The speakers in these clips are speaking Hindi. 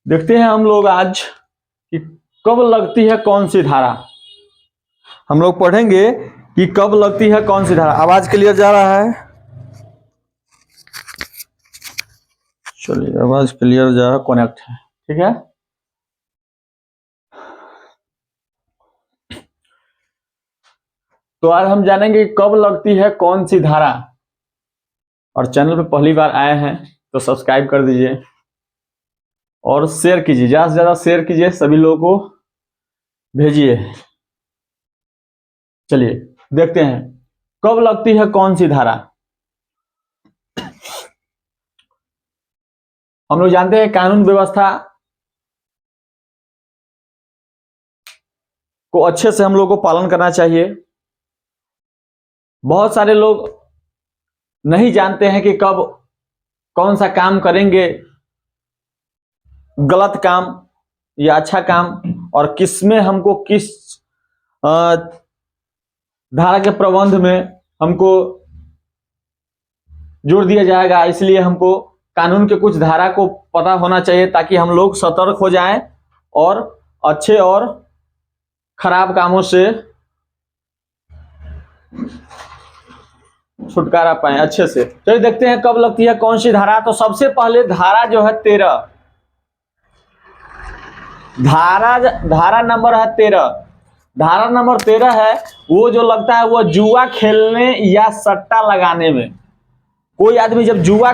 देखते हैं हम लोग आज कि कब लगती है कौन सी धारा। हम लोग पढ़ेंगे कि कब लगती है कौन सी धारा। आवाज क्लियर जा रहा है? चलिए, आवाज क्लियर जा रहा, कनेक्ट है, ठीक है। तो आज हम जानेंगे कब लगती है कौन सी धारा। और चैनल पे पहली बार आए हैं तो सब्सक्राइब कर दीजिए और शेयर कीजिए, ज्यादा से ज्यादा शेयर कीजिए, सभी लोगों को भेजिए। चलिए देखते हैं कब लगती है कौन सी धारा। हम लोग जानते हैं कानून व्यवस्था को अच्छे से हम लोग को पालन करना चाहिए। बहुत सारे लोग नहीं जानते हैं कि कब कौन सा काम करेंगे, गलत काम या अच्छा काम, और किसमें हमको किस धारा के प्रबंध में हमको जोड़ दिया जाएगा। इसलिए हमको कानून के कुछ धारा को पता होना चाहिए ताकि हम लोग सतर्क हो जाएं और अच्छे और खराब कामों से छुटकारा पाएं अच्छे से। तो देखते हैं कब लगती है कौन सी धारा। तो सबसे पहले धारा जो है 13, धारा नंबर है 13। धारा नंबर 13 है वो जो लगता है वो जुआ खेलने या सट्टा लगाने में। कोई आदमी जब जुआ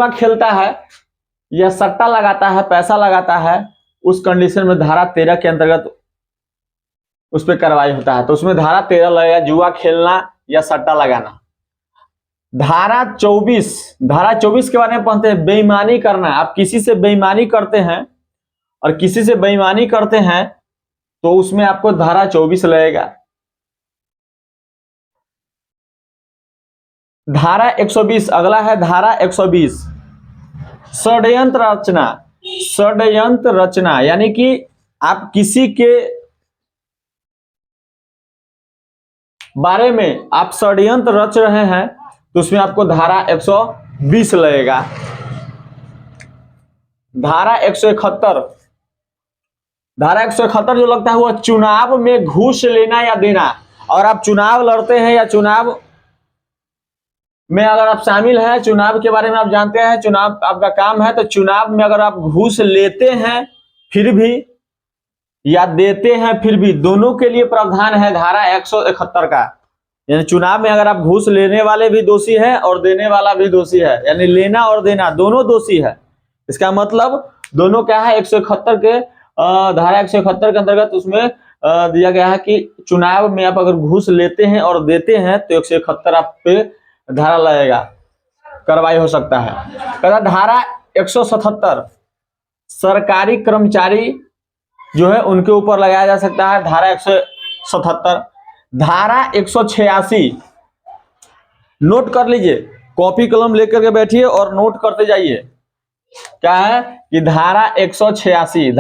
खेलता है, या सट्टा लगाता है, पैसा लगाता है, उस कंडीशन में धारा 13 के अंतर्गत उस पर कार्रवाई होता है। तो उसमें धारा 13 लगेगा, जुआ खेलना या सट्टा लगाना। धारा 24 के बारे में पढ़ते हैं, बेईमानी करना। आप किसी से बेईमानी करते हैं और किसी से बेईमानी करते हैं तो उसमें आपको धारा 24 लगेगा। धारा 120 अगला है, धारा 120 षड्यंत्र रचना, यानी कि आप किसी के बारे में आप षड्यंत्र रच रहे हैं तो उसमें आपको धारा 120 लगेगा। धारा 171 जो लगता है वो चुनाव में घूस लेना या देना। और आप चुनाव लड़ते हैं या चुनाव में अगर आप शामिल हैं, चुनाव के बारे में आप जानते हैं, चुनाव आपका काम है, तो चुनाव में अगर आप घूस लेते हैं फिर भी या देते हैं फिर भी, दोनों के लिए प्रावधान है धारा 171 का। यानी चुनाव में अगर आप घूस लेने वाले भी दोषी है और देने वाला भी दोषी है, यानी लेना और देना दोनों दोषी है। इसका मतलब दोनों क्या है, 171 के धारा 171 के अंतर्गत उसमें दिया गया है कि चुनाव में आप अगर घूस लेते हैं और देते हैं तो 171 आप पे धारा लगेगा, कार्रवाई हो सकता है। धारा 177 सरकारी कर्मचारी जो है उनके ऊपर लगाया जा सकता है, धारा 177। धारा 186 नोट कर लीजिए, कॉपी कलम लेकर के बैठिए और नोट करते जाइए। क्या है कि धारा 186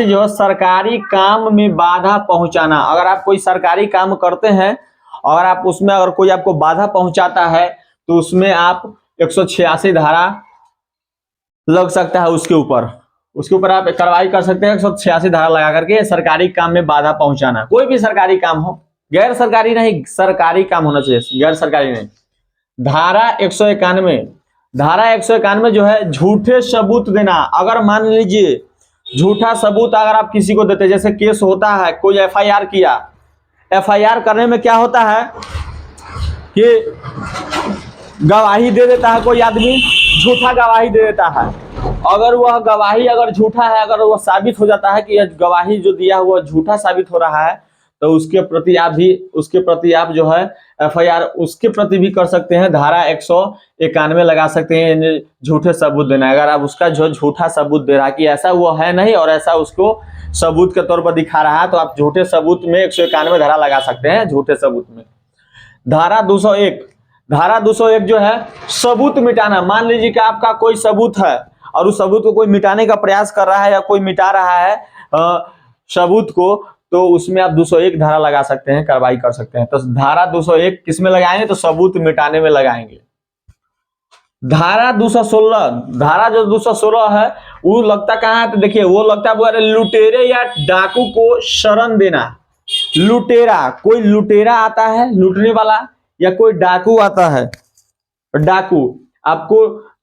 जो है सरकारी काम में बाधा पहुंचाना। अगर आप कोई सरकारी काम करते हैं और आप उसमें अगर कोई आपको बाधा पहुंचाता है तो उसमें आप 186 धारा लग सकता है उसके ऊपर आप कार्रवाई कर सकते हैं। 186 धारा लगा करके सरकारी काम में बाधा पहुंचाना, कोई भी सरकारी काम हो, गैर सरकारी नहीं, सरकारी काम होना चाहिए, गैर सरकारी नहीं। धारा 191 जो है झूठे सबूत देना। अगर मान लीजिए झूठा सबूत अगर आप किसी को देते, जैसे केस होता है, कोई FIR किया, FIR करने में क्या होता है कि गवाही दे देता है कोई आदमी, झूठा गवाही दे देता है। अगर वह गवाही अगर झूठा है, अगर वह साबित हो जाता है कि यह गवाही जो दिया हुआ झूठा साबित हो रहा है, तो उसके प्रति आप जो है FIR उसके प्रति भी कर सकते हैं, धारा 191 लगा सकते हैं, झूठे सबूत देना। अगर आप उसका जो झूठा सबूत दे रहा है कि ऐसा वो है नहीं और ऐसा उसको सबूत के तौर पर दिखा रहा है, तो आप झूठे सबूत में 191 धारा लगा सकते हैं, झूठे सबूत में। धारा 201 जो है सबूत मिटाना। मान लीजिए कि आपका कोई सबूत है और उस सबूत को कोई मिटाने का प्रयास कर रहा है या कोई मिटा रहा है सबूत को, तो उसमें आप 201 धारा लगा सकते हैं, कार्रवाई कर सकते हैं। तो धारा 201 किस में लगाएंगे, तो सबूत मिटाने में लगाएंगे। धारा 216, धारा जो 216 है वो लगता कहाँ है, तो देखिए वो लगता है लुटेरे या डाकू को शरण देना। लुटेरा, कोई लुटेरा आता है लूटने वाला, या कोई डाकू आता है, डाकू आपको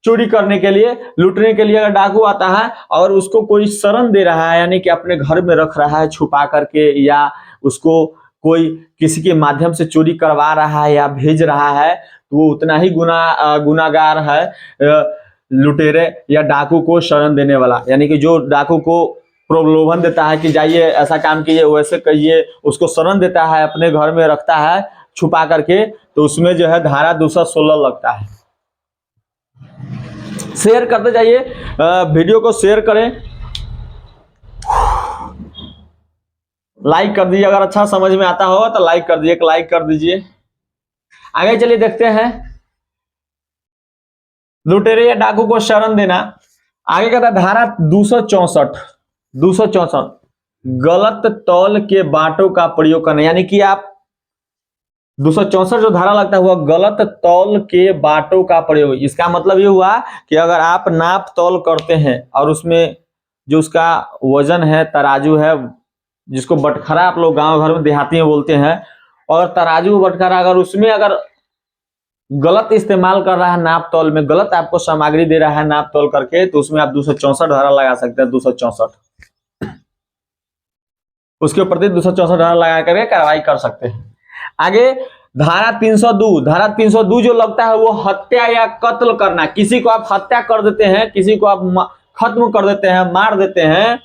चोरी करने के लिए, लूटने के लिए अगर डाकू आता है और उसको कोई शरण दे रहा है, यानी कि अपने घर में रख रहा है छुपा करके, या उसको कोई किसी के माध्यम से चोरी करवा रहा है या भेज रहा है, तो वो उतना ही गुनाहगार है लुटेरे या डाकू को शरण देने वाला। यानी कि जो डाकू को प्रलोभन देता है कि जाइए ऐसा काम कीजिए वैसे कहिए, उसको शरण देता है, अपने घर में रखता है छुपा करके, तो उसमें जो है धारा 216 लगता है। शेयर करते जाइए, वीडियो को शेयर करें, लाइक कर दीजिए, अगर अच्छा समझ में आता होगा तो लाइक कर दीजिए, लाइक कर दीजिए। आगे चलिए देखते हैं, लुटेरे या डाकू को शरण देना। आगे कहता है धारा 264 गलत तौल के बाटों का प्रयोग करना। यानी कि आप 264 जो धारा लगता है वह गलत तौल के बाटों का प्रयोग। इसका मतलब ये हुआ कि अगर आप नाप तौल करते हैं और उसमें जो उसका वजन है, तराजू है, जिसको बटखरा आप लोग गांव घर में देहाती में बोलते हैं, और तराजू बटखरा अगर उसमें अगर गलत इस्तेमाल कर रहा है, नाप तौल में गलत आपको सामग्री दे रहा है नाप तौल करके, तो उसमें आप 264 धारा लगा सकते हैं। 264 उसके प्रति 264 धारा लगा करके कार्रवाई कर सकते हैं। आगे धारा 302, धारा 302 जो लगता है वो हत्या या कत्ल करना। किसी को आप हत्या कर देते हैं, किसी को आप खत्म कर देते हैं, मार देते हैं,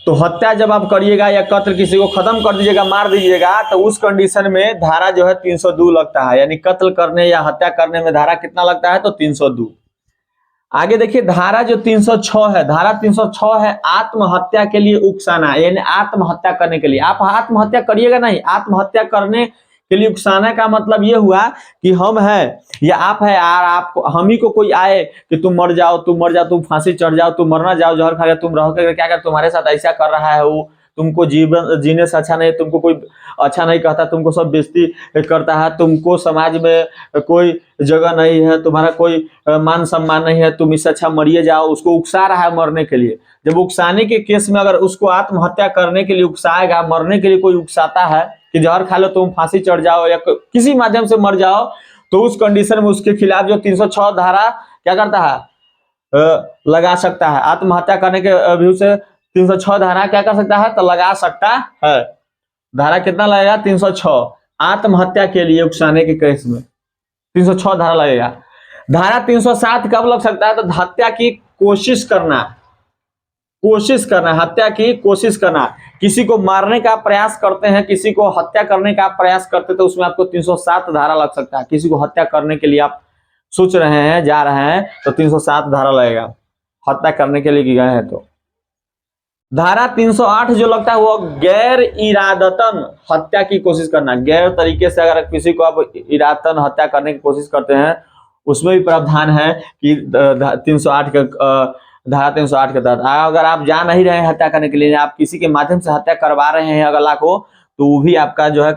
तो हत्या जब आप करिएगा या कत्ल किसी को खत्म कर दीजिएगा, मार दीजिएगा, तो उस कंडीशन में धारा जो है 302 लगता है। यानी कत्ल करने या हत्या करने में धारा कितना लगता है, तो 302। आगे देखिए धारा जो 306 है, धारा 306 है आत्महत्या के लिए उकसाना। यानी आत्महत्या करने के लिए, आप आत्महत्या करिएगा नहीं, आत्महत्या करने के लिए उकसाना का मतलब ये हुआ कि हम हैं या आप है, आप हम ही को कोई आए कि तुम मर जाओ, तुम फांसी चढ़ जाओ, तुम मरना जाओ, जहर खा तुम रहो, क्या कर तुम्हारे साथ ऐसा कर रहा है वो, तुमको जीवन जीने से अच्छा नहीं, तुमको कोई अच्छा नहीं कहता, तुमको सब बेइज्जती करता है, तुमको समाज में कोई जगह नहीं है, तुम्हारा कोई मान सम्मान नहीं है, तुम इससे अच्छा मरिए जाओ, उसको उकसा रहा है मरने के लिए। जब उकसाने के केस में अगर उसको आत्महत्या करने के लिए उकसाएगा, मरने के लिए कोई उकसाता है कि जहर खा लो, तुम फांसी चढ़ जाओ या किसी माध्यम से मर जाओ, तो उस कंडीशन में उसके खिलाफ जो 306 धारा क्या करता है, लगा सकता है। आत्महत्या करने के व्यू से 306 धारा क्या कर सकता है, तो लगा सकता है। धारा कितना लगेगा, 306। आत्महत्या के लिए उकसाने के केस में 306 धारा लगेगा। धारा 307 कब लग सकता है, तो हत्या की कोशिश करना, हत्या की कोशिश करना, किसी को मारने का प्रयास करते हैं, किसी को हत्या करने का प्रयास करते, तो उसमें आपको 307 धारा लग सकता है। किसी को हत्या करने के लिए आप सोच रहे हैं, जा रहे हैं, तो 307 धारा लगेगा, हत्या करने के लिए गए हैं तो। धारा 308 जो लगता है वो गैर इरादतन हत्या की कोशिश करना। गैर तरीके से अगर किसी को आप इरादतन हत्या करने की कोशिश करते हैं, उसमें भी प्रावधान है कि 308 के धारा 308 के तहत अगर आप जा नहीं रहे हैं हत्या करने के लिए, आप किसी के माध्यम से हत्या करवा रहे हैं अगला को, तो वो भी आपका जो है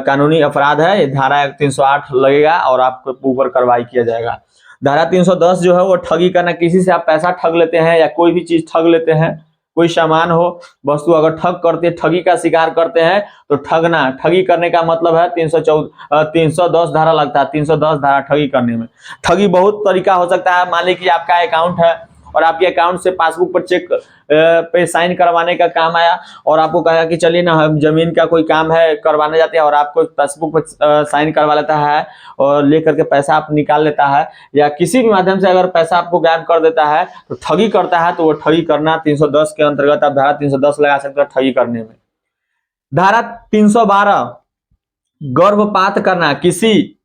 कानूनी अपराध है। धारा 308 लगेगा और आपके ऊपर कार्रवाई किया जाएगा। धारा 310 जो है वो ठगी करना, किसी से आप पैसा ठग लेते हैं या कोई भी चीज ठग लेते हैं, कोई सामान हो, वस्तु अगर ठग करते, ठगी का शिकार करते हैं, तो ठगना, ठगी करने का मतलब है 310 धारा लगता है। 310 धारा ठगी करने में। ठगी बहुत तरीका हो सकता है। मान लीजिए आपका अकाउंट है और आपके अकाउंट से पासबुक पर चेक पे साइन करवाने का काम आया और आपको कहा कि चलिए ना हम जमीन का कोई काम है करवाने जाते हैं, और आपको पासबुक पर साइन करवा लेता है और लेकर के पैसा आप निकाल लेता है, या किसी भी माध्यम से अगर पैसा आपको गायब कर देता है तो ठगी करता है, तो वो ठगी करना 310 के अंतर्गत आप धारा 310 लगा सकते हैं ठगी करने में। धारा 312 गर्भपात करना, किसी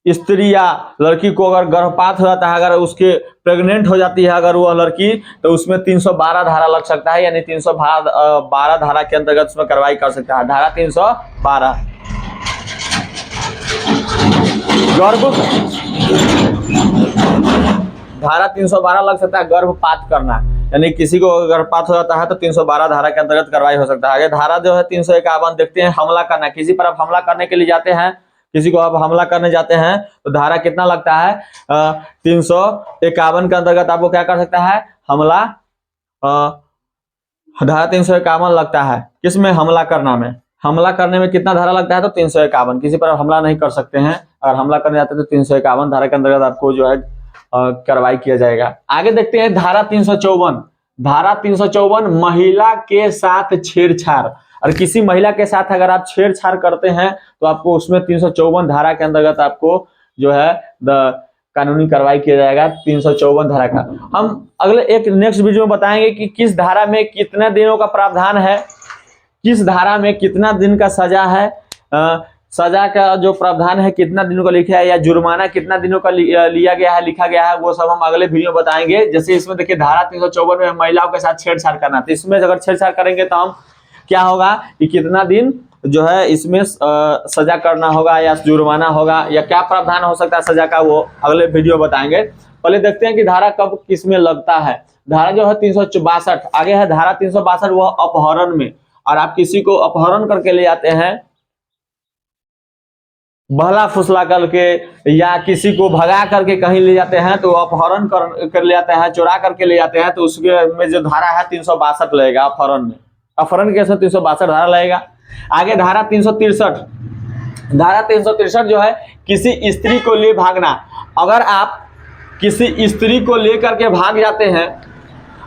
स्त्री या लड़की को अगर गर्भपात हो जाता है, अगर उसके प्रेग्नेंट हो जाती है अगर वो लड़की, तो उसमें 312 धारा लग सकता है। यानी 312 धारा के अंतर्गत उसमें कार्रवाई कर सकता है। धारा 312 धारा 312 लग सकता है गर्भपात करना, यानी किसी को गर्भपात हो जाता है तो 312 धारा के अंतर्गत कार्रवाई हो सकता है। आगे धारा जो है 351 देखते हैं, हमला करना, किसी पर आप हमला करने के लिए जाते हैं किसी को आप हमला करने जाते हैं तो धारा कितना लगता है, 351 के अंतर्गत आपको क्या कर सकता है, हमला, धारा 351 लगता है। किसमें, हमला करना में। हमला करने में कितना धारा लगता है, तो 351। किसी पर हमला नहीं कर सकते हैं, अगर हमला करने जाते हैं तो 351 धारा के अंतर्गत आपको जो है कार्रवाई किया जाएगा। आगे देखते हैं धारा 354। धारा 354 महिला के साथ छेड़छाड़, और किसी महिला के साथ अगर आप छेड़छाड़ करते हैं तो आपको उसमें 354 धारा के अंतर्गत आपको जो है कानूनी कार्रवाई किया जाएगा। 354 धारा का हम अगले एक नेक्स्ट वीडियो में बताएंगे कि किस धारा में कितने दिनों का प्रावधान है, किस धारा में कितना दिन का सजा है, सजा का जो प्रावधान है कितना दिनों का लिखा है, या जुर्माना कितना दिनों का लिया गया है, लिखा गया है, वो सब हम अगले वीडियो में बताएंगे। जैसे इसमें देखिए धारा 354 में महिलाओं के साथ छेड़छाड़ करना, तो इसमें अगर छेड़छाड़ करेंगे तो हम क्या होगा कि कितना दिन जो है इसमें सजा करना होगा या जुर्माना होगा, या क्या प्रावधान हो सकता है सजा का, वो अगले वीडियो बताएंगे। पहले देखते हैं कि धारा कब किस में लगता है। धारा जो है 362 आगे है धारा 362, वह अपहरण में, और आप किसी को अपहरण करके ले जाते हैं, बहला फुसला करके या किसी को भगा करके कहीं ले जाते हैं तो अपहरण कर ले जाते हैं, चुरा करके ले जाते हैं, तो उसके में जो धारा है 362 लगेगा। अपहरण में, अपहरण के 362 धारा लगेगा। आगे धारा 363, धारा 363 जो है किसी स्त्री को ले भागना। अगर आप किसी स्त्री को लेकर के भाग जाते हैं,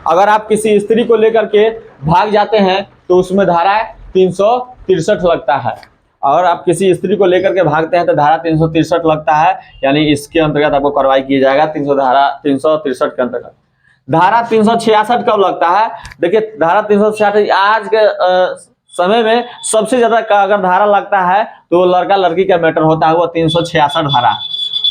अगर आप किसी स्त्री को लेकर के भाग जाते हैं तो उसमें धारा 363 लगता है। और आप किसी स्त्री को लेकर के भागते हैं तो धारा 363 लगता है, यानी इसके अंतर्गत आपको कार्रवाई किया जाएगा। 363 के अंतर्गत। धारा 366 कब लगता है, देखिए धारा 366 आज के समय में सबसे ज्यादा अगर धारा लगता है तो लड़का लड़की का मैटर होता है, वो 366 धारा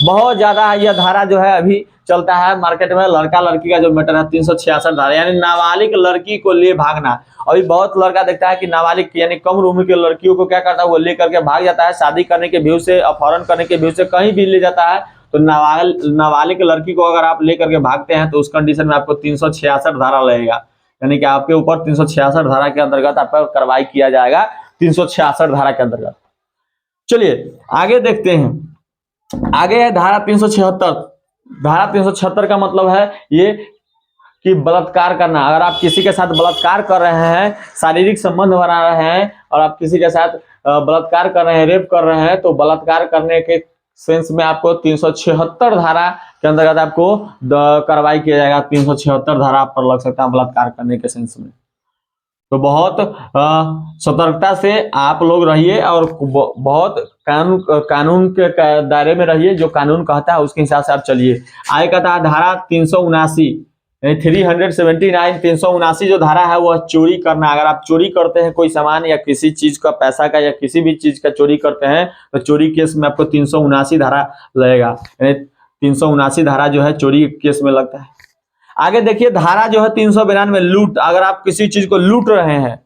बहुत ज्यादा यह धारा जो है अभी चलता है मार्केट में। लड़का लड़की का जो मैटर है 366 धारा, यानी नाबालिग लड़की को ले भागना। अभी बहुत लड़का देखता है कि नाबालिग यानी कम उम्र के लड़कियों को क्या करता है, वो लेकर के भाग जाता है, शादी करने के व्यू से, अपहरण करने के व्यू से कहीं भी ले जाता है। तो नाबालिग लड़की को अगर आप लेकर के भागते हैं तो उस कंडीशन में आपको 366 धारा लगेगा, यानी कि आपके ऊपर 366 धारा के अंतर्गत आपका कार्रवाई किया जाएगा। 366 धारा के अंतर्गत। चलिए आगे देखते हैं। आगे है धारा 376। धारा 376 का मतलब है ये कि बलात्कार करना। अगर आप किसी के साथ बलात्कार कर रहे हैं, शारीरिक संबंध बना रहे हैं और आप किसी के साथ बलात्कार कर रहे हैं, रेप कर रहे हैं, तो बलात्कार करने के सेंस में आपको 376 धारा के अंतर्गत आपको कार्रवाई किया जाएगा। 376 धारा आप पर लग सकता है बलात्कार करने के सेंस में। तो बहुत सतर्कता से आप लोग रहिए और बहुत कानून के दायरे में रहिए। जो कानून कहता है उसके हिसाब से आप चलिए। आगे कहता है धारा 379 379 379 जो धारा है वह चोरी करना। अगर आप चोरी करते हैं कोई सामान या किसी चीज का, पैसा का या किसी भी चीज का चोरी करते हैं तो चोरी केस में आपको 379 धारा लगेगा। 379 धारा जो है चोरी केस में लगता है। आगे देखिए धारा जो है 392 लूट। अगर आप किसी चीज को लूट रहे हैं,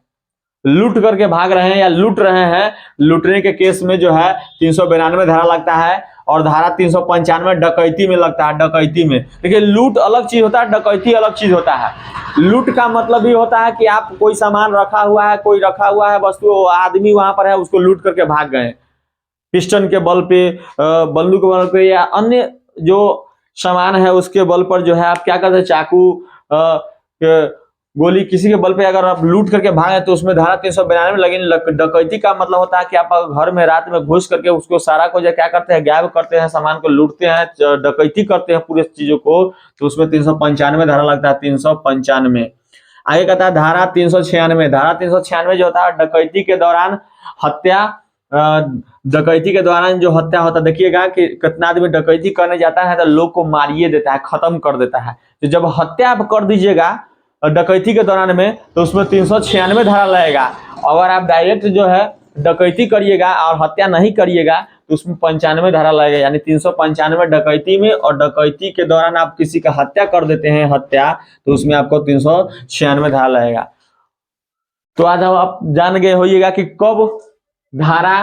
लूट करके भाग रहे हैं या लूट रहे हैं, लूटने के केस में जो है 392 धारा लगता है। और धारा 395 डकैती में लगता है। डकैती में देखिए लूट अलग चीज होता है, डकैती अलग चीज होता है। लूट का मतलब ये होता है कि आप कोई सामान रखा हुआ है, कोई रखा हुआ है वस्तु, आदमी वहां पर है, उसको लूट करके भाग गए पिस्टन के बल पे, बंदूक के बल पे या अन्य जो सामान है उसके बल पर जो है आप क्या करते हैं, चाकू गोली किसी के बल पे अगर आप लूट करके भागे तो उसमें धारा 392 लगेगी। डकैती का मतलब होता है कि आप घर में रात में घुस करके उसको सारा को जो क्या करते हैं, गायब करते हैं, सामान को लूटते हैं, डकैती करते हैं पूरे चीजों को, तो उसमें 395 धारा लगता है। 395। आगे कहता है धारा 396। धारा 396 जो होता है डकैती के दौरान हत्या, डकैती के दौरान जो हत्या होता है, देखिएगा कि कितना आदमी डकैती करने जाता है तो लोग को मारिए देता है, खत्म कर देता है। तो जब हत्या आप कर दीजिएगा डकैती के दौरान में तो उसमें 396 धारा लगेगा। अगर आप डायरेक्ट जो है डकैती करिएगा और हत्या नहीं करिएगा तो उसमें 95 धारा लगेगा, यानी 395 डकैती में। और डकैती के दौरान आप किसी का हत्या कर देते हैं, हत्या, तो उसमें आपको 396 धारा लगेगा। तो आज आप जान गए होइएगा कि कब धारा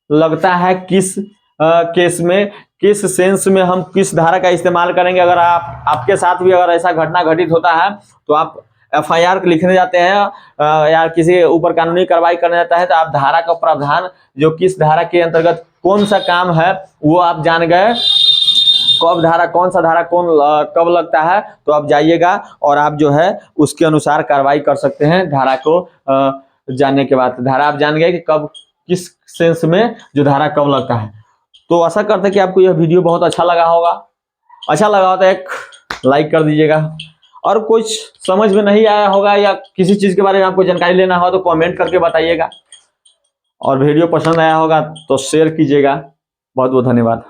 लगता है, किस केस में, किस सेंस में हम किस धारा का इस्तेमाल करेंगे। अगर आपके साथ भी अगर ऐसा घटना घटित होता है तो आप FIR लिखने जाते हैं या किसी ऊपर कानूनी कार्रवाई करने जाता है तो आप धारा का प्रावधान जो किस धारा के अंतर्गत कौन सा काम है वो आप जान गए, कब धारा, कौन सा धारा कब लगता है, तो आप जाइएगा और आप जो है उसके अनुसार कार्रवाई कर सकते हैं। धारा को जानने के बाद धारा आप जान गए कि कब किस सेंस में जो धारा कब लगता है। तो आशा करते हैं कि आपको यह वीडियो बहुत अच्छा लगा होगा। अच्छा लगा हो तो एक लाइक कर दीजिएगा, और कुछ समझ में नहीं आया होगा या किसी चीज के बारे में आपको जानकारी लेना हो तो कमेंट करके बताइएगा, और वीडियो पसंद आया होगा तो शेयर कीजिएगा। बहुत बहुत धन्यवाद।